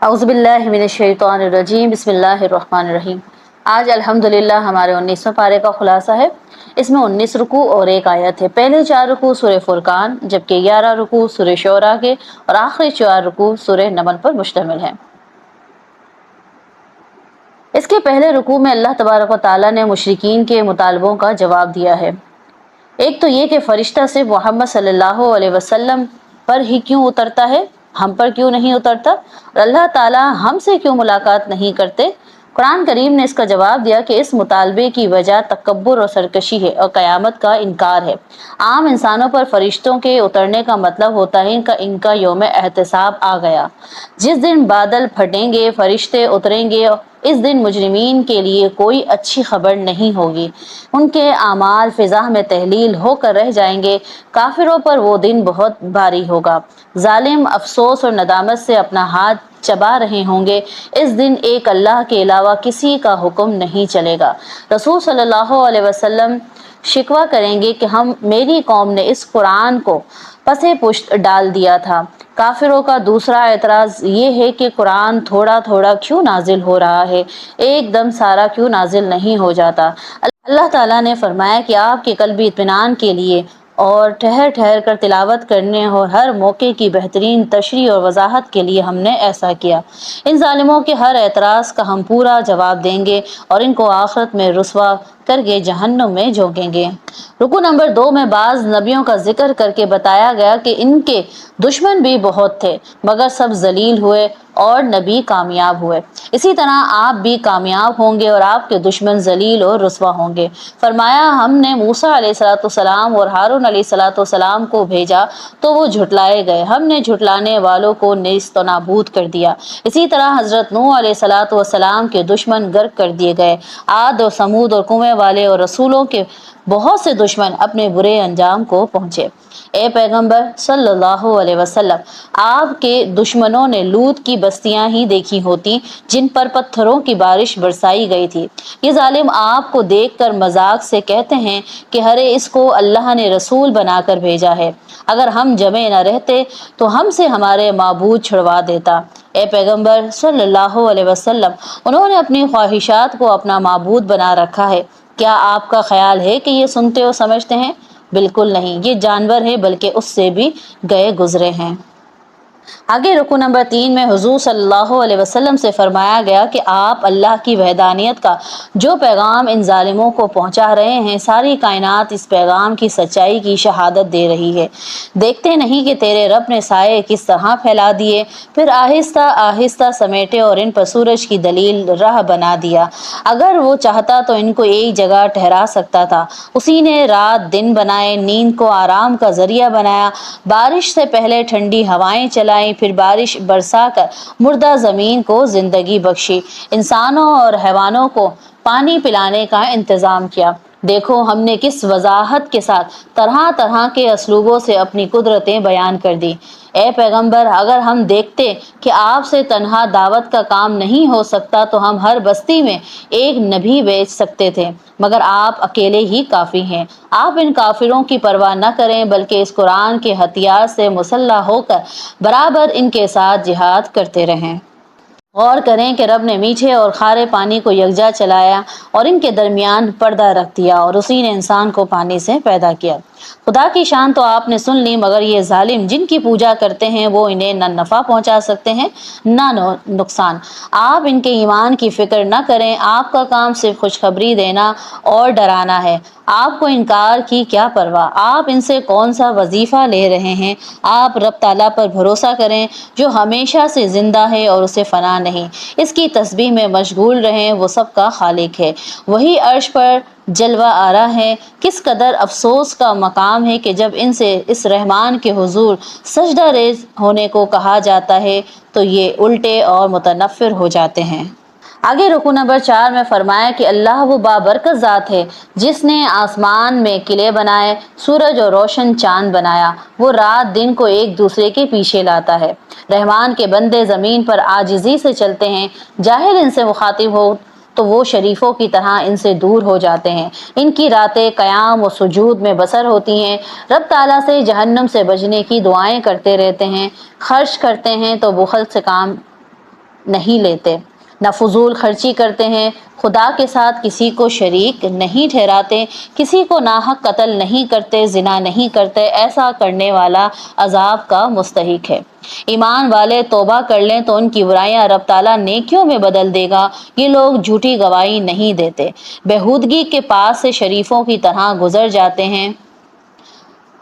اعوذ باللہ من الشیطان الرجیم، بسم اللہ الرحمن الرحیم۔ آج الحمدللہ ہمارے 19ویں پارے کا خلاصہ ہے۔ اس میں 19 رکوع اور 1 آیت ہے۔ پہلے 4 رکوع سورہ فرقان، جبکہ 11 رکوع سورہ شعراء کے اور آخری 4 رکوع سورہ نمل پر مشتمل ہیں۔ اس کے پہلے رکوع میں اللہ تبارک و تعالیٰ نے مشرکین کے مطالبوں کا جواب دیا ہے۔ ایک تو یہ کہ فرشتہ صرف محمد صلی اللہ علیہ وسلم پر ہی کیوں اترتا ہے، ہم پر کیوں نہیں اترتا، اور اللہ تعالیٰ ہم سے کیوں ملاقات نہیں کرتے۔ قرآن کریم نے اس کا جواب دیا کہ اس مطالبے کی وجہ تکبر اور سرکشی ہے اور قیامت کا انکار ہے۔ عام انسانوں پر فرشتوں کے اترنے کا مطلب ہوتا ہے ان کا یوم احتساب آ گیا۔ جس دن بادل پھٹیں گے، فرشتے اتریں گے، اس دن مجرمین کے لیے کوئی اچھی خبر نہیں ہوگی۔ ان کے اعمال فضا میں تحلیل ہو کر رہ جائیں گے۔ کافروں پر وہ دن بہت بھاری ہوگا۔ ظالم افسوس اور ندامت سے اپنا ہاتھ چبا رہے ہوں گے۔ اس دن ایک اللہ کے علاوہ کسی کا حکم نہیں چلے گا۔ رسول صلی اللہ علیہ وسلم شکوہ کریں گے کہ میری قوم نے اس قرآن کو پس پشت ڈال دیا تھا۔ کافروں کا دوسرا اعتراض یہ ہے کہ قرآن تھوڑا تھوڑا کیوں نازل ہو رہا ہے، ایک دم سارا کیوں نازل نہیں ہو جاتا۔ اللہ تعالیٰ نے فرمایا کہ آپ کے قلبی اطمینان کے لیے اور ٹھہر ٹھہر کر تلاوت کرنے اور ہر موقع کی بہترین تشریح اور وضاحت کے لیے ہم نے ایسا کیا۔ ان ظالموں کے ہر اعتراض کا ہم پورا جواب دیں گے اور ان کو آخرت میں رسوا کر کے جہنم میں جھونکیں گے۔ رکوع نمبر 2 میں بعض نبیوں کا ذکر کر کے بتایا گیا کہ ان کے دشمن بھی بہت تھے، مگر سب ذلیل ہوئے اور نبی کامیاب ہوئے۔ اسی طرح آپ بھی کامیاب ہوں گے اور آپ کے دشمن ذلیل اور رسوا ہوں گے۔ فرمایا ہم نے موسیٰ علیہ السلام اور ہارون علیہ السلام کو بھیجا تو وہ جھٹلائے گئے، ہم نے جھٹلانے والوں کو نیست و نابود کر دیا۔ اسی طرح حضرت نوح علیہ السلام کے دشمن غرق کر دیے گئے۔ عاد اور سمود اور کنویں والے اور رسولوں کے بہت سے دشمن اپنے برے انجام کو پہنچے۔ اے پیغمبر صلی اللہ علیہ وسلم، آپ کے دشمنوں نے لوط کی بستیاں ہی دیکھی ہوتی جن پر پتھروں کی بارش برسائی گئی تھی۔ یہ ظالم آپ کو دیکھ کر مذاق سے کہتے ہیں کہ ارے اس کو اللہ نے رسول بنا کر بھیجا ہے، اگر ہم جمع نہ رہتے تو ہم سے ہمارے معبود چھڑوا دیتا۔ اے پیغمبر صلی اللہ علیہ وسلم، انہوں نے اپنی خواہشات کو اپنا معبود بنا رکھا ہے۔ کیا آپ کا خیال ہے کہ یہ سنتے اور سمجھتے ہیں؟ بالکل نہیں، یہ جانور ہیں بلکہ اس سے بھی گئے گزرے ہیں۔ آگے رکوع نمبر 3 میں حضور صلی اللہ علیہ وسلم سے فرمایا گیا کہ آپ اللہ کی وحدانیت کا جو پیغام ان ظالموں کو پہنچا رہے ہیں، ساری کائنات اس پیغام کی سچائی کی شہادت دے رہی ہے۔ دیکھتے نہیں کہ تیرے رب نے سائے کس طرح پھیلا دیے، پھر آہستہ آہستہ سمیٹے اور ان پر سورج کی دلیل راہ بنا دیا۔ اگر وہ چاہتا تو ان کو ایک جگہ ٹھہرا سکتا تھا۔ اسی نے رات دن بنائے، نیند کو آرام کا ذریعہ بنایا، بارش سے پہلے ٹھنڈی ہوائیں چلائیں، پھر بارش برسا کر مردہ زمین کو زندگی بخشی، انسانوں اور حیوانوں کو پانی پلانے کا انتظام کیا۔ دیکھو ہم نے کس وضاحت کے ساتھ طرح طرح کے اسلوبوں سے اپنی قدرتیں بیان کر دی۔ اے پیغمبر، اگر ہم دیکھتے کہ آپ سے تنہا دعوت کا کام نہیں ہو سکتا تو ہم ہر بستی میں ایک نبی بھیج سکتے تھے، مگر آپ اکیلے ہی کافی ہیں۔ آپ ان کافروں کی پرواہ نہ کریں بلکہ اس قرآن کے ہتھیار سے مسلح ہو کر برابر ان کے ساتھ جہاد کرتے رہیں۔ غور کریں کہ رب نے میٹھے اور کھارے پانی کو یکجا چلایا اور ان کے درمیان پردہ رکھ دیا، اور اسی نے انسان کو پانی سے پیدا کیا۔ خدا کی شان تو آپ نے سن لی، مگر یہ ظالم جن کی پوجا کرتے ہیں وہ انہیں نہ نفع پہنچا سکتے ہیں نہ نقصان۔ آپ ان کے ایمان کی فکر نہ کریں، آپ کا کام صرف خوشخبری دینا اور ڈرانا ہے۔ آپ کو انکار کی کیا پرواہ، آپ ان سے کون سا وظیفہ لے رہے ہیں۔ آپ رب تعالیٰ پر بھروسہ کریں جو ہمیشہ سے زندہ ہے اور اسے فنا نہیں، اس کی تسبیح میں مشغول رہیں، وہ سب کا خالق ہے، وہی عرش پر جلوہ آرا ہے۔ کس قدر افسوس کا مقام ہے کہ جب ان سے اس رحمان کے حضور سجدہ ریز ہونے کو کہا جاتا ہے تو یہ الٹے اور متنفر ہو جاتے ہیں۔ آگے رکوع نمبر 4 میں فرمایا کہ اللہ وہ بابرکت ذات ہے جس نے آسمان میں قلعے بنائے، سورج اور روشن چاند بنایا، وہ رات دن کو ایک دوسرے کے پیچھے لاتا ہے۔ رحمان کے بندے زمین پر عاجزی سے چلتے ہیں، جاہل ان سے مخاطب ہو تو وہ شریفوں کی طرح ان سے دور ہو جاتے ہیں۔ ان کی راتیں قیام و سجود میں بسر ہوتی ہیں، رب تعالیٰ سے جہنم سے بچنے کی دعائیں کرتے رہتے ہیں، خرچ کرتے ہیں تو بخل سے کام نہیں لیتے، نہ فضول خرچی کرتے ہیں، خدا کے ساتھ کسی کو شریک نہیں ٹھہراتے، کسی کو ناحق قتل نہیں کرتے، زنا نہیں کرتے، ایسا کرنے والا عذاب کا مستحق ہے۔ ایمان والے توبہ کر لیں تو ان کی برائیاں رب تعالیٰ نیکیوں میں بدل دے گا۔ یہ لوگ جھوٹی گواہی نہیں دیتے، بےہودگی کے پاس سے شریفوں کی طرح گزر جاتے ہیں،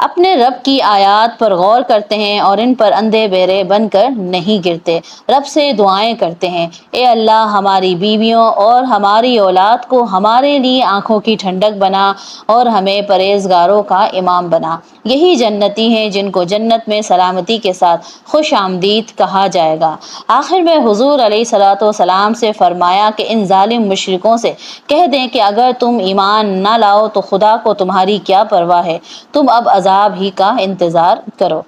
اپنے رب کی آیات پر غور کرتے ہیں اور ان پر اندھے بہرے بن کر نہیں گرتے، رب سے دعائیں کرتے ہیں، اے اللہ ہماری بیویوں اور ہماری اولاد کو ہمارے لیے آنکھوں کی ٹھنڈک بنا اور ہمیں پرہیزگاروں کا امام بنا۔ یہی جنتی ہیں جن کو جنت میں سلامتی کے ساتھ خوش آمدید کہا جائے گا۔ آخر میں حضور علیہ الصلوۃ والسلام سے فرمایا کہ ان ظالم مشرکوں سے کہہ دیں کہ اگر تم ایمان نہ لاؤ تو خدا کو تمہاری کیا پرواہ ہے، تم اب عذاب ہی کا انتظار کرو۔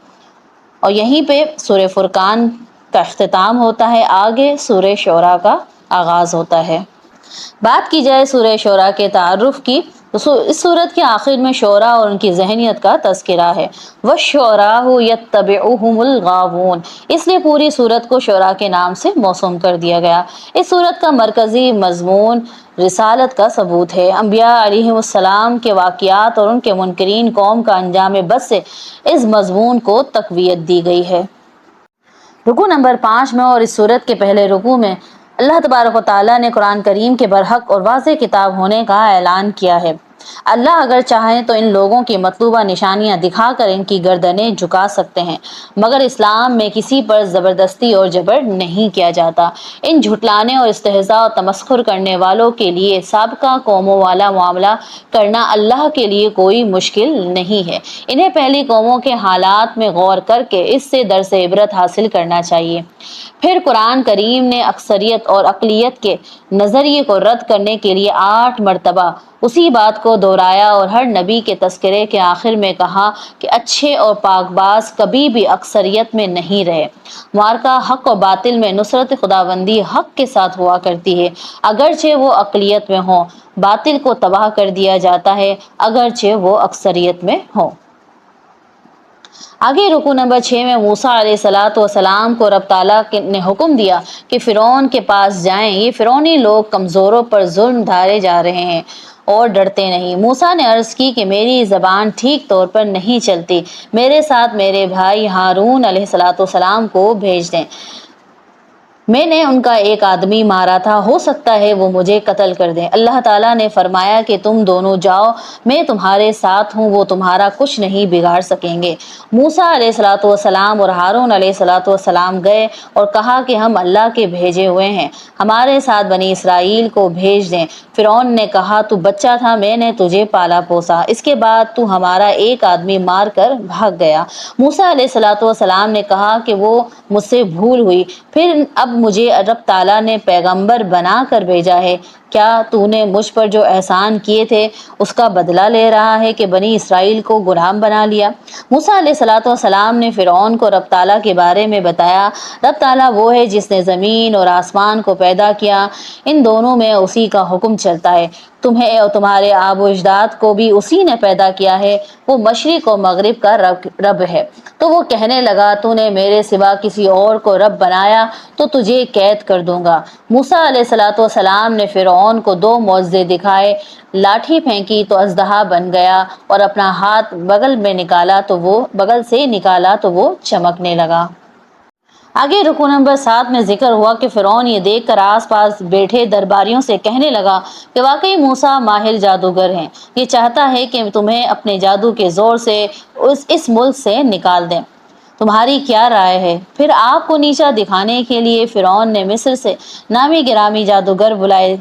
اور یہیں پہ سورہ فرقان کا اختتام ہوتا ہے، آگے سورہ شعراء کا آغاز ہوتا ہے۔ بات کی جائے سورہ شعراء کے تعارف کی تو اس سورت کے آخر میں شعراء اور ان کی ذہنیت کا تذکرہ ہے۔ وَالشُّعَرَاءُ يَتَّبِعُهُمُ الْغَاوُونَ، اس لیے پوری سورت کو شعراء کے نام سے موسوم کر دیا گیا۔ اس سورت کا مرکزی مضمون رسالت کا ثبوت ہے، انبیاء علیہم السلام کے واقعات اور ان کے منکرین قوم کا انجام بد سے اس مضمون کو تقویت دی گئی ہے۔ رکوع نمبر 5 میں اور اس سورت کے پہلے رکوع میں اللہ تبارک و تعالیٰ نے قرآن کریم کے برحق اور واضح کتاب ہونے کا اعلان کیا ہے۔ اللہ اگر چاہیں تو ان لوگوں کی مطلوبہ نشانیاں دکھا کر ان کی گردنیں جھکا سکتے ہیں، مگر اسلام میں کسی پر زبردستی اور جبر نہیں کیا جاتا۔ ان جھٹلانے اور استہزاء اور تمسخر کرنے والوں کے لیے سابقہ قوموں والا معاملہ کرنا اللہ کے لیے کوئی مشکل نہیں ہے۔ انہیں پہلی قوموں کے حالات میں غور کر کے اس سے درس عبرت حاصل کرنا چاہیے۔ پھر قرآن کریم نے اکثریت اور اقلیت کے نظریے کو رد کرنے کے لیے 8 مرتبہ اسی بات کو دہرایا اور ہر نبی کے تذکرے کے آخر میں کہا کہ اچھے اور پاک باز کبھی بھی اکثریت میں نہیں رہے۔ معرکہ حق و باطل میں نصرت خداوندی حق کے ساتھ ہوا کرتی ہے، اگرچہ وہ اقلیت میں ہوں۔ باطل کو تباہ کر دیا جاتا ہے اگرچہ وہ اکثریت میں ہوں۔ آگے رکوع نمبر 6 میں موسیٰ علیہ السلام کو رب تعالیٰ نے حکم دیا کہ فرعون کے پاس جائیں، یہ فرعونی لوگ کمزوروں پر ظلم ڈھائے جا رہے ہیں اور ڈرتے نہیں۔ موسیٰ نے عرض کی کہ میری زبان ٹھیک طور پر نہیں چلتی، میرے ساتھ میرے بھائی ہارون علیہ السلام کو بھیج دیں، میں نے ان کا ایک آدمی مارا تھا، ہو سکتا ہے وہ مجھے قتل کر دیں۔ اللہ تعالیٰ نے فرمایا کہ تم دونوں جاؤ، میں تمہارے ساتھ ہوں، وہ تمہارا کچھ نہیں بگاڑ سکیں گے۔ موسیٰ علیہ السلام اور ہارون علیہ السلام گئے اور کہا کہ ہم اللہ کے بھیجے ہوئے ہیں، ہمارے ساتھ بنی اسرائیل کو بھیج دیں۔ فرعون نے کہا تو بچہ تھا، میں نے تجھے پالا پوسا، اس کے بعد تو ہمارا ایک آدمی مار کر بھاگ گیا۔ موسیٰ علیہ السلام نے کہا کہ وہ مجھ سے بھول ہوئی، پھر اب مجھے رب تعالیٰ نے پیغمبر بنا کر بھیجا ہے، کیا تو نے مجھ پر جو احسان کیے تھے اس کا بدلہ لے رہا ہے کہ بنی اسرائیل کو غلام بنا لیا؟ موسیٰ علیہ السلام نے فرعون کو رب تعالیٰ کے بارے میں بتایا، رب تعالیٰ وہ ہے جس نے زمین اور آسمان کو پیدا کیا، ان دونوں میں اسی کا حکم چلتا ہے، تمہیں اور تمہارے آب و اجداد کو بھی اسی نے پیدا کیا ہے، وہ مشرق و مغرب کا رب ہے۔ تو وہ کہنے لگا تو نے میرے سوا کسی اور کو رب بنایا تو تجھے قید کر دوں گا۔ موسیٰ علیہ السلام نے فرعون کو 2 معجزے دکھائے، لاٹھی پھینکی تو اژدہا بن گیا اور اپنا ہاتھ بغل سے نکالا تو وہ چمکنے لگا۔ آگے رکوع نمبر 7 میں ذکر ہوا کہ فرعون یہ دیکھ کر آس پاس بیٹھے درباریوں سے کہنے لگا کہ واقعی موسیٰ ماہر جادوگر ہیں، یہ چاہتا ہے کہ تمہیں اپنے جادو کے زور سے اس ملک سے نکال دیں، تمہاری کیا رائے ہے؟ پھر آگ کو نیچا دکھانے کے لیے فرعون نے مصر سے نامی گرامی جادوگر بلائے۔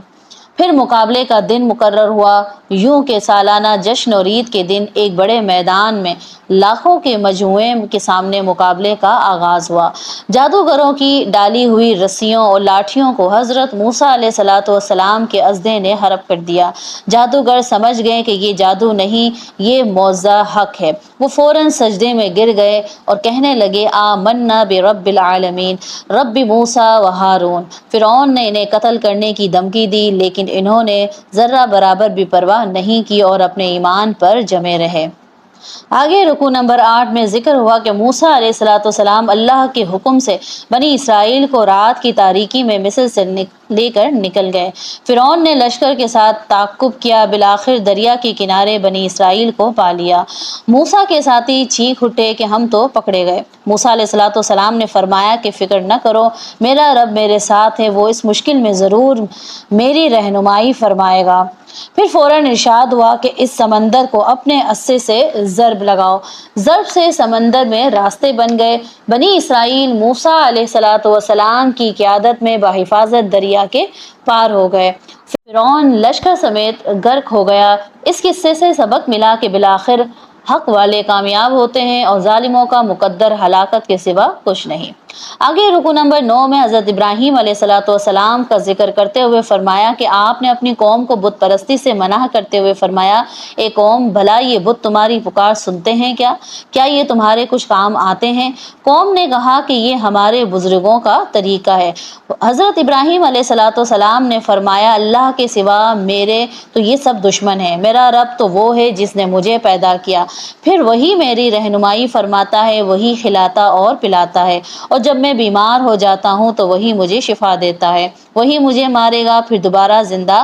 پھر مقابلے کا دن مقرر ہوا، یوں کہ سالانہ جشن اور عید کے دن ایک بڑے میدان میں لاکھوں کے مجموعے کے سامنے مقابلے کا آغاز ہوا۔ جادوگروں کی ڈالی ہوئی رسیوں اور لاٹھیوں کو حضرت موسیٰ علیہ السلام کے اژدھے نے ہڑپ کر دیا۔ جادوگر سمجھ گئے کہ یہ جادو نہیں، یہ معجزہ حق ہے، وہ فوراً سجدے میں گر گئے اور کہنے لگے آمنا برب العالمین رب موسیٰ و ہارون۔ فرعون نے انہیں قتل کرنے کی دھمکی دی، لیکن انہوں نے ذرہ برابر بھی پرواہ نہیں کی اور اپنے ایمان پر جمے رہے۔ آگے رکوع نمبر 8 میں ذکر ہوا کہ موسیٰ علیہ السلام اللہ کے حکم سے بنی اسرائیل کو رات کی تاریکی میں مصر سے لے کر نکل گئے۔ فرعون نے لشکر کے ساتھ تعاقب کیا، بالآخر دریا کے کنارے بنی اسرائیل کو پا لیا۔ موسیٰ کے ساتھی چیخ اٹھے کہ ہم تو پکڑے گئے۔ موسیٰ علیہ السلام نے فرمایا کہ فکر نہ کرو، میرا رب میرے ساتھ ہے، وہ اس مشکل میں ضرور میری رہنمائی فرمائے گا۔ پھر فوراً ارشاد ہوا کہ اس سمندر کو اپنے عصے سے ضرب لگاؤ۔ ضرب سے سمندر میں راستے بن گئے۔ بنی اسرائیل موسیٰ علیہ السلام کی قیادت میں بحفاظت دریا کے پار ہو گئے۔ فرعون لشکر سمیت غرق ہو گیا۔ اس قصے سے سبق ملا کہ بالآخر حق والے کامیاب ہوتے ہیں اور ظالموں کا مقدر ہلاکت کے سوا کچھ نہیں۔ آگے رکوع نمبر 9 میں حضرت ابراہیم علیہ السلام کا ذکر کرتے ہوئے فرمایا کہ آپ نے اپنی قوم کو بت پرستی سے منع کرتے ہوئے فرمایا، اے قوم، بھلا یہ بت تمہاری پکار سنتے ہیں کیا یہ تمہارے کچھ کام آتے ہیں؟ قوم نے کہا کہ یہ ہمارے بزرگوں کا طریقہ ہے۔ حضرت ابراہیم علیہ السلام نے فرمایا، اللہ کے سوا میرے تو یہ سب دشمن ہیں، میرا رب تو وہ ہے جس نے مجھے پیدا کیا، پھر وہی میری رہنمائی فرماتا ہے، وہی کھلاتا اور پلاتا ہے، اور جب میں بیمار ہو جاتا ہوں تو وہی مجھے شفا دیتا ہے، وہی مجھے مارے گا پھر دوبارہ زندہ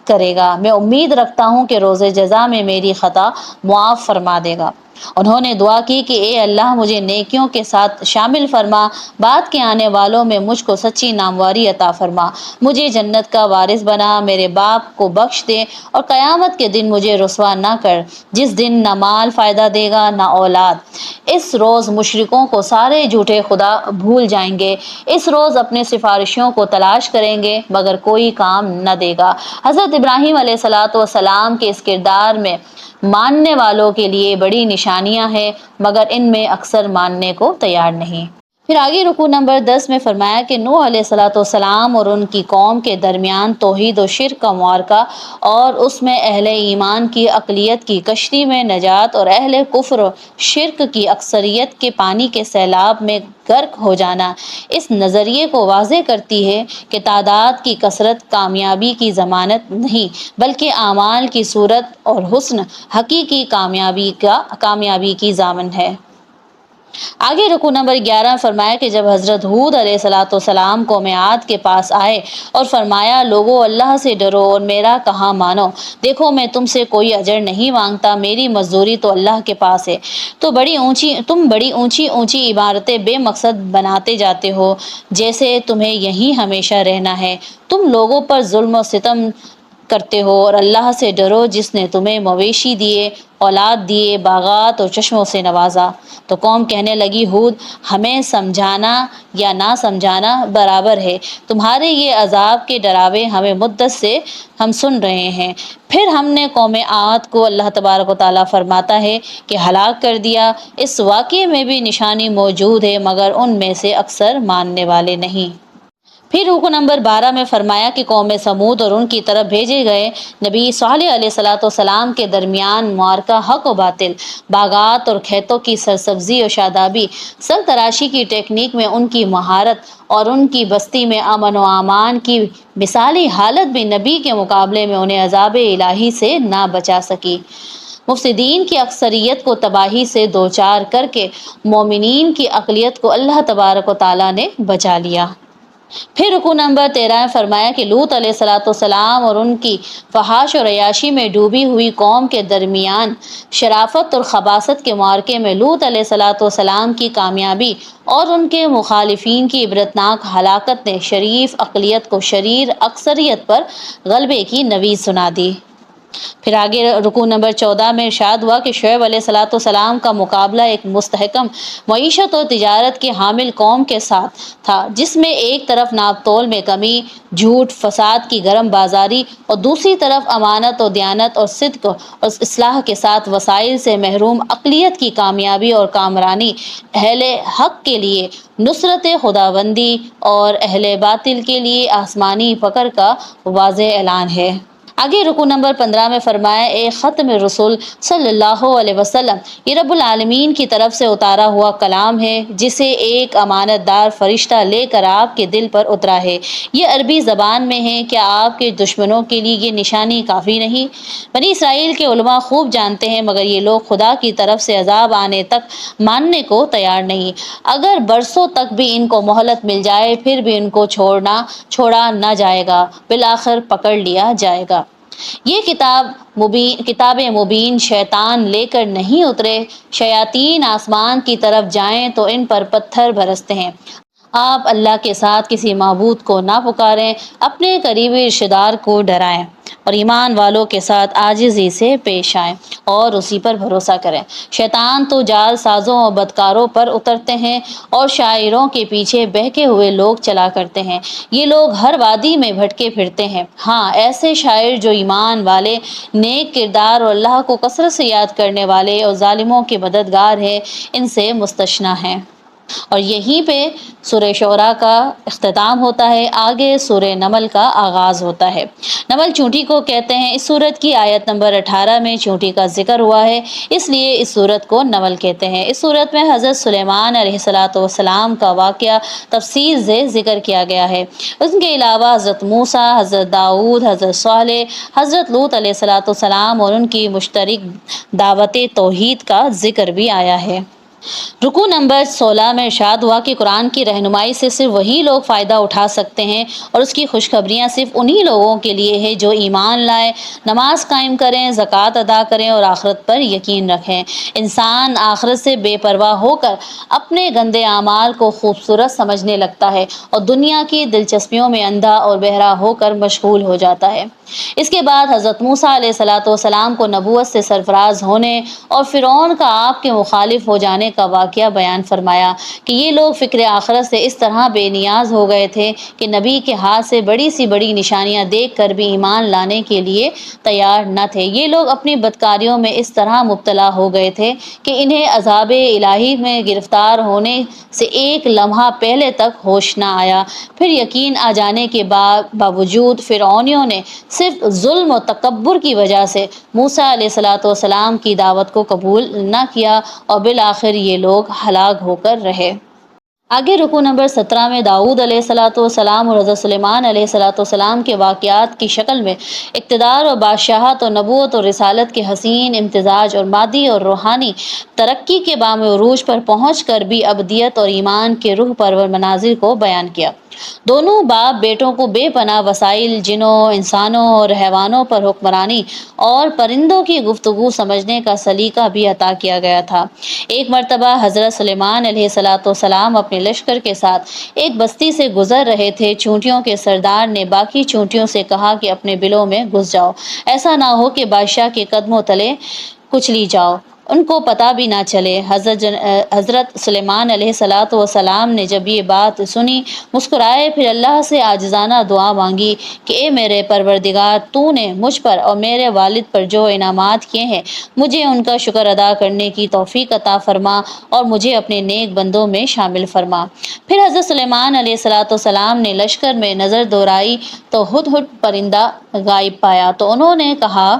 کرے گا، میں امید رکھتا ہوں کہ روز جزا میں میری خطا معاف فرما دے گا۔ انہوں نے دعا کی کہ اے اللہ، مجھے نیکیوں کے ساتھ شامل فرما، بعد کے آنے والوں میں مجھ کو سچی نامواری عطا فرما، مجھے جنت کا وارث بنا، میرے باپ کو بخش دے اور قیامت کے دن مجھے رسوا نہ کر، جس دن نہ مال فائدہ دے گا نہ اولاد۔ اس روز مشرکوں کو سارے جھوٹے خدا بھول جائیں گے، اس روز اپنے سفارشیوں کو تلاش کریں گے مگر کوئی کام نہ دے گا۔ حضرت ابراہیم علیہ السلام کے اس کردار میں ماننے والوں کے لیے بڑی نشانیاں ہیں، مگر ان میں اکثر ماننے کو تیار نہیں۔ پھر آگے رکوع نمبر 10 میں فرمایا کہ نوح علیہ السلام اور ان کی قوم کے درمیان توحید و شرک کا معرکہ اور اس میں اہل ایمان کی اقلیت کی کشتی میں نجات اور اہل کفر و شرک کی اکثریت کے پانی کے سیلاب میں غرق ہو جانا اس نظریے کو واضح کرتی ہے کہ تعداد کی کثرت کامیابی کی ضمانت نہیں، بلکہ اعمال کی صورت اور حسن حقیقی کامیابی کی ضامن ہے۔ آگے رکوع نمبر 11 میں فرمایا کہ جب حضرت ہود علیہ السلام قوم عاد کے پاس آئے اور فرمایا، لوگو اللہ سے ڈرو اور میرا کہا مانو، دیکھو میں تم سے کوئی اجر نہیں مانگتا، میری مزدوری تو اللہ کے پاس ہے، تم بڑی اونچی اونچی عمارتیں بے مقصد بناتے جاتے ہو، جیسے تمہیں یہیں ہمیشہ رہنا ہے، تم لوگوں پر ظلم و ستم کرتے ہو، اور اللہ سے ڈرو جس نے تمہیں مویشی دیے، اولاد دیے، باغات اور چشموں سے نوازا۔ تو قوم کہنے لگی، ہود، ہمیں سمجھانا یا نہ سمجھانا برابر ہے، تمہارے یہ عذاب کے ڈراوے ہمیں مدت سے ہم سن رہے ہیں۔ پھر ہم نے قوم عاد کو اللہ تبارک و تعالیٰ فرماتا ہے کہ ہلاک کر دیا۔ اس واقعے میں بھی نشانی موجود ہے مگر ان میں سے اکثر ماننے والے نہیں۔ پھر رکوع نمبر 12 میں فرمایا کہ قوم سمود اور ان کی طرف بھیجے گئے نبی صالح علیہ السلام کے درمیان معرکہ حق و باطل، باغات اور کھیتوں کی سرسبزی و شادابی، سر تراشی کی ٹیکنیک میں ان کی مہارت اور ان کی بستی میں امن و امان کی مثالی حالت بھی نبی کے مقابلے میں انہیں عذاب الہی سے نہ بچا سکی۔ مفسدین کی اکثریت کو تباہی سے دوچار کر کے مومنین کی اقلیت کو اللہ تبارک و تعالیٰ نے بچا لیا۔ پھر رکوع نمبر 13 میں فرمایا کہ لوط علیہ السلام اور ان کی فحش اور عیاشی میں ڈوبی ہوئی قوم کے درمیان شرافت اور خباثت کے معرکے میں لوط علیہ السلام کی کامیابی اور ان کے مخالفین کی عبرتناک ہلاکت نے شریف اقلیت کو شریر اکثریت پر غلبے کی نوید سنا دی۔ پھر آگے رکوع نمبر 14 میں ارشاد ہوا کہ شعیب علیہ السلام کا مقابلہ ایک مستحکم معیشت اور تجارت کے حامل قوم کے ساتھ تھا، جس میں ایک طرف ناپ تول میں کمی، جھوٹ، فساد کی گرم بازاری اور دوسری طرف امانت اور دیانت اور صدق اور اصلاح کے ساتھ وسائل سے محروم اقلیت کی کامیابی اور کامرانی، اہل حق کے لیے نصرت خداوندی اور اہل باطل کے لیے آسمانی فقر کا واضح اعلان ہے۔ آگے رکوع نمبر 15 میں فرمایا، اے ختم رسول صلی اللہ علیہ وسلم، یہ رب العالمین کی طرف سے اتارا ہوا کلام ہے جسے ایک امانت دار فرشتہ لے کر آپ کے دل پر اترا ہے۔ یہ عربی زبان میں ہے۔ کیا آپ کے دشمنوں کے لیے یہ نشانی کافی نہیں؟ بنی اسرائیل کے علماء خوب جانتے ہیں، مگر یہ لوگ خدا کی طرف سے عذاب آنے تک ماننے کو تیار نہیں۔ اگر برسوں تک بھی ان کو مہلت مل جائے پھر بھی ان کو چھوڑا نہ جائے گا، بالآخر پکڑ لیا جائے گا۔ یہ کتاب مبین شیطان لے کر نہیں اترے۔ شیاطین آسمان کی طرف جائیں تو ان پر پتھر برستے ہیں۔ آپ اللہ کے ساتھ کسی معبود کو نہ پکاریں، اپنے قریبی رشتہ دار کو ڈرائیں اور ایمان والوں کے ساتھ عاجزی سے پیش آئیں اور اسی پر بھروسہ کریں۔ شیطان تو جال سازوں اور بدکاروں پر اترتے ہیں اور شاعروں کے پیچھے بہکے ہوئے لوگ چلا کرتے ہیں۔ یہ لوگ ہر وادی میں بھٹکے پھرتے ہیں۔ ہاں، ایسے شاعر جو ایمان والے، نیک کردار اور اللہ کو کثرت سے یاد کرنے والے اور ظالموں کے مددگار ہیں، ان سے مستثنیٰ ہیں۔ اور یہیں پہ سورہ شعراء کا اختتام ہوتا ہے۔ آگے سورہ نمل کا آغاز ہوتا ہے۔ نمل چونٹی کو کہتے ہیں۔ اس سورت کی آیت نمبر 18 میں چونٹی کا ذکر ہوا ہے، اس لیے اس سورت کو نمل کہتے ہیں۔ اس سورت میں حضرت سلیمان علیہ السلام کا واقعہ تفصیل سے ذکر کیا گیا ہے۔ ان کے علاوہ حضرت موسیٰ، حضرت داؤد، حضرت صالح، حضرت لوط علیہ السلام اور ان کی مشترک دعوت توحید کا ذکر بھی آیا ہے۔ رکوع نمبر 16 میں ارشاد ہوا کہ قرآن کی رہنمائی سے صرف وہی لوگ فائدہ اٹھا سکتے ہیں اور اس کی خوشخبریاں صرف انہی لوگوں کے لیے ہے جو ایمان لائیں، نماز قائم کریں، زکوٰۃ ادا کریں اور آخرت پر یقین رکھیں۔ انسان آخرت سے بے پرواہ ہو کر اپنے گندے اعمال کو خوبصورت سمجھنے لگتا ہے اور دنیا کی دلچسپیوں میں اندھا اور بہرا ہو کر مشغول ہو جاتا ہے۔ اس کے بعد حضرت موسیٰ علیہ السلام کو نبوت سے سرفراز ہونے اور فرعون کا آپ کے مخالف ہو جانے کا واقعہ بیان فرمایا کہ یہ لوگ فکر آخرت سے اس طرح بے نیاز ہو گئے تھے کہ نبی کے ہاتھ سے بڑی سی بڑی نشانیاں دیکھ کر بھی ایمان لانے کے لیے تیار نہ تھے۔ یہ لوگ اپنی بدکاریوں میں اس طرح مبتلا ہو گئے تھے کہ انہیں عذاب الہی میں گرفتار ہونے سے ایک لمحہ پہلے تک ہوش نہ آیا۔ پھر یقین آ جانے کے باوجود فرعونیوں نے صرف ظلم و تکبر کی وجہ سے موسیٰ علیہ السلام کی دعوت کو قبول نہ کیا اور بالآخر یہ لوگ ہلاک ہو کر رہے۔ آگے رکوع نمبر 17 میں داؤد علیہ السلام اور حضرت سلیمان علیہ السلام کے واقعات کی شکل میں اقتدار اور بادشاہت اور نبوت اور رسالت کے حسین امتزاج اور مادی اور روحانی ترقی کے بام عروج پر پہنچ کر بھی ابدیت اور ایمان کے روح پرور مناظر کو بیان کیا۔ دونوں باپ بیٹوں کو بے پناہ وسائل، جنوں، انسانوں اور حیوانوں پر حکمرانی اور پرندوں کی گفتگو سمجھنے کا سلیقہ بھی عطا کیا گیا تھا۔ ایک مرتبہ حضرت سلیمان علیہ السلام اپنے لشکر کے ساتھ ایک بستی سے گزر رہے تھے۔ چونٹیوں کے سردار نے باقی چونٹیوں سے کہا کہ اپنے بلوں میں گھس جاؤ، ایسا نہ ہو کہ بادشاہ کے قدموں تلے کچلی جاؤ، ان کو پتہ بھی نہ چلے۔ حضرت سلیمان علیہ السلام نے جب یہ بات سنی مسکرائے، پھر اللہ سے عاجزانہ دعا مانگی کہ اے میرے پروردگار، تو نے مجھ پر اور میرے والد پر جو انعامات کیے ہیں مجھے ان کا شکر ادا کرنے کی توفیق عطا فرما اور مجھے اپنے نیک بندوں میں شامل فرما۔ پھر حضرت سلیمان علیہ السلام نے لشکر میں نظر دوڑائی تو ہدہد پرندہ غائب پایا، تو انہوں نے کہا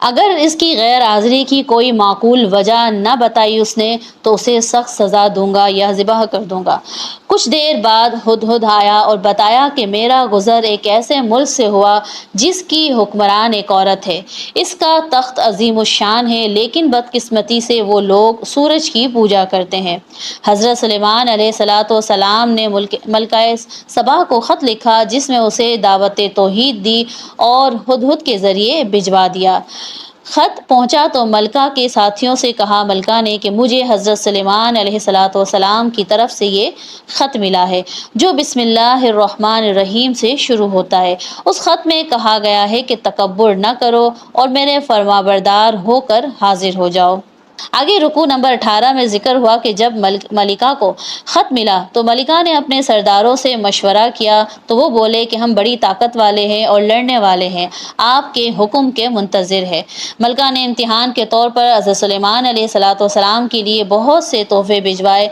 اگر اس کی غیر حاضری کی کوئی معقول وجہ نہ بتائی اس نے تو اسے سخت سزا دوں گا یا ذبح کر دوں گا۔ کچھ دیر بعد ہدہد آیا اور بتایا کہ میرا گزر ایک ایسے ملک سے ہوا جس کی حکمران ایک عورت ہے، اس کا تخت عظیم الشان ہے، لیکن بدقسمتی سے وہ لوگ سورج کی پوجا کرتے ہیں۔ حضرت سلیمان علیہ السلام نے ملکہ سبا کو خط لکھا جس میں اسے دعوت توحید دی اور ہدہد کے ذریعے بھجوا دیا۔ خط پہنچا تو ملکہ کے ساتھیوں سے کہا، ملکہ نے کہ مجھے حضرت سلیمان علیہ السلام کی طرف سے یہ خط ملا ہے جو بسم اللہ الرحمن الرحیم سے شروع ہوتا ہے۔ اس خط میں کہا گیا ہے کہ تکبر نہ کرو اور میرے فرمانبردار ہو کر حاضر ہو جاؤ۔ آگے رکوع نمبر 18 میں ذکر ہوا کہ جب ملکہ کو خط ملا تو ملکہ نے اپنے سرداروں سے مشورہ کیا تو وہ بولے کہ ہم بڑی طاقت والے ہیں اور لڑنے والے ہیں، آپ کے حکم کے منتظر ہیں۔ ملکہ نے امتحان کے طور پر حضرت سلیمان علیہ السلام کے لیے بہت سے تحفے بھجوائے۔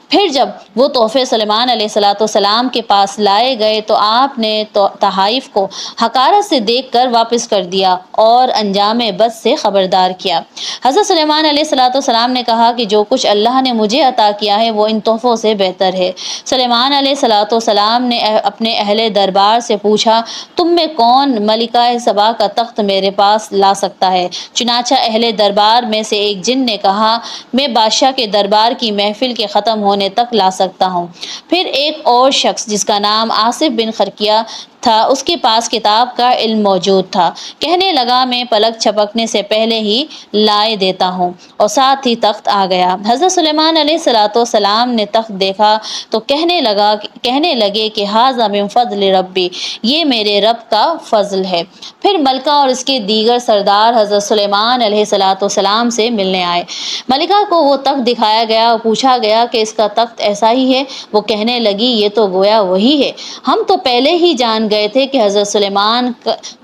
پھر جب وہ تحفے سلیمان علیہ السلام کے پاس لائے گئے تو آپ نے تحائف کو حقارت سے دیکھ کر واپس کر دیا اور انجام بد سے خبردار کیا۔ حضرت سلیمان علیہ السلام نے کہا کہ جو کچھ اللہ نے مجھے عطا کیا ہے وہ ان تحفوں سے بہتر ہے۔ سلیمان علیہ السلام نے اپنے اہل دربار سے پوچھا، تم میں کون ملکہ سبا کا تخت میرے پاس لا سکتا ہے؟ چنانچہ اہل دربار میں سے ایک جن نے کہا، میں بادشاہ کے دربار کی محفل کے ختم ہونے تک لا سکتا ہوں۔ پھر ایک اور شخص جس کا نام آصف بن خرقیہ تھا، اس کے پاس کتاب کا علم موجود تھا، کہنے لگا میں پلک چھپکنے سے پہلے ہی لائے دیتا ہوں، اور ساتھ ہی تخت آ گیا۔ حضرت سلیمان علیہ السلام نے تخت دیکھا تو کہنے لگے کہ ھذا من فضل ربی، یہ میرے رب کا فضل ہے۔ پھر ملکہ اور اس کے دیگر سردار حضرت سلیمان علیہ السلام سے ملنے آئے۔ ملکہ کو وہ تخت دکھایا گیا اور پوچھا گیا کہ اس کا تخت ایسا ہی ہے؟ وہ کہنے لگی یہ تو گویا وہی ہے، ہم تو پہلے ہی جان گئے تھے کہ حضرت سلیمان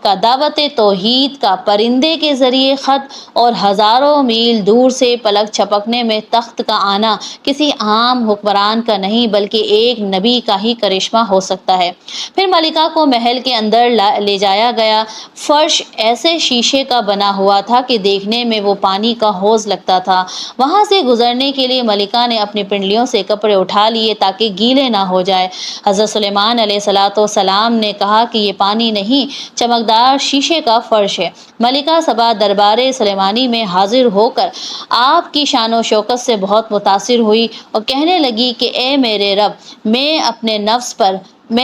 کا دعوت توحید کا پرندے کے ذریعے خط اور ہزاروں میل دور سے پلک چھپکنے میں تخت کا آنا کسی عام حکمران کا نہیں بلکہ ایک نبی کا ہی کرشمہ ہو سکتا ہے۔ پھر ملکہ کو محل کے اندر لے جایا گیا۔ فرش ایسے شیشے کا بنا ہوا تھا کہ دیکھنے میں وہ پانی کا حوض لگتا تھا۔ وہاں سے گزرنے کے لیے ملکہ نے اپنی پنڈلیوں سے کپڑے اٹھا لیے تاکہ گیلے نہ ہو جائے۔ حضرت سلیمان علیہ السلام نے کہا کہ یہ پانی نہیں، چمکدار شیشے کا فرش ہے۔ ملکہ سبا دربار سلیمانی میں حاضر ہو کر آپ کی شان و شوکت سے بہت متاثر ہوئی اور کہنے لگی کہ اے میرے رب، میں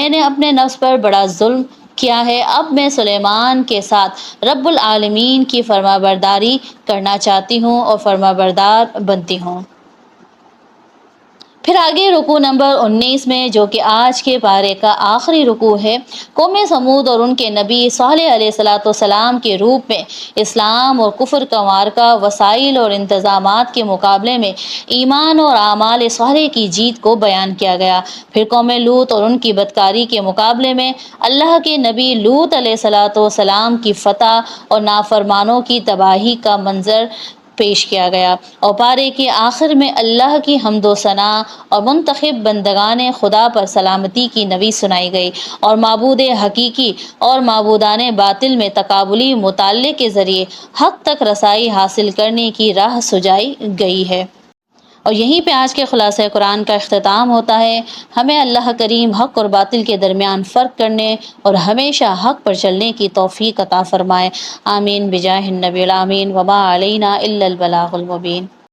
نے اپنے نفس پر بڑا ظلم کیا ہے، اب میں سلیمان کے ساتھ رب العالمین کی فرمانبرداری کرنا چاہتی ہوں اور فرمانبردار بنتی ہوں۔ پھر آگے رکوع نمبر 19 میں، جو کہ آج کے پارے کا آخری رکوع ہے، قوم سمود اور ان کے نبی صالح علیہ السلام کے روپ میں اسلام اور کفر کا معرکہ، وسائل اور انتظامات کے مقابلے میں ایمان اور اعمال صالح کی جیت کو بیان کیا گیا۔ پھر قوم لوط اور ان کی بدکاری کے مقابلے میں اللہ کے نبی لوط علیہ السلام کی فتح اور نافرمانوں کی تباہی کا منظر پیش کیا گیا، اور پارے کے آخر میں اللہ کی حمد و ثنا اور منتخب بندگان خدا پر سلامتی کی نوید سنائی گئی، اور معبود حقیقی اور معبودان باطل میں تقابلی مطالعے کے ذریعے حق تک رسائی حاصل کرنے کی راہ سجائی گئی ہے۔ اور یہیں پہ آج کے خلاصہ قرآن کا اختتام ہوتا ہے۔ ہمیں اللہ کریم حق اور باطل کے درمیان فرق کرنے اور ہمیشہ حق پر چلنے کی توفیق عطا فرمائے۔ آمین بجاہ النبی الامین وما علینا الا البلاغ المبین۔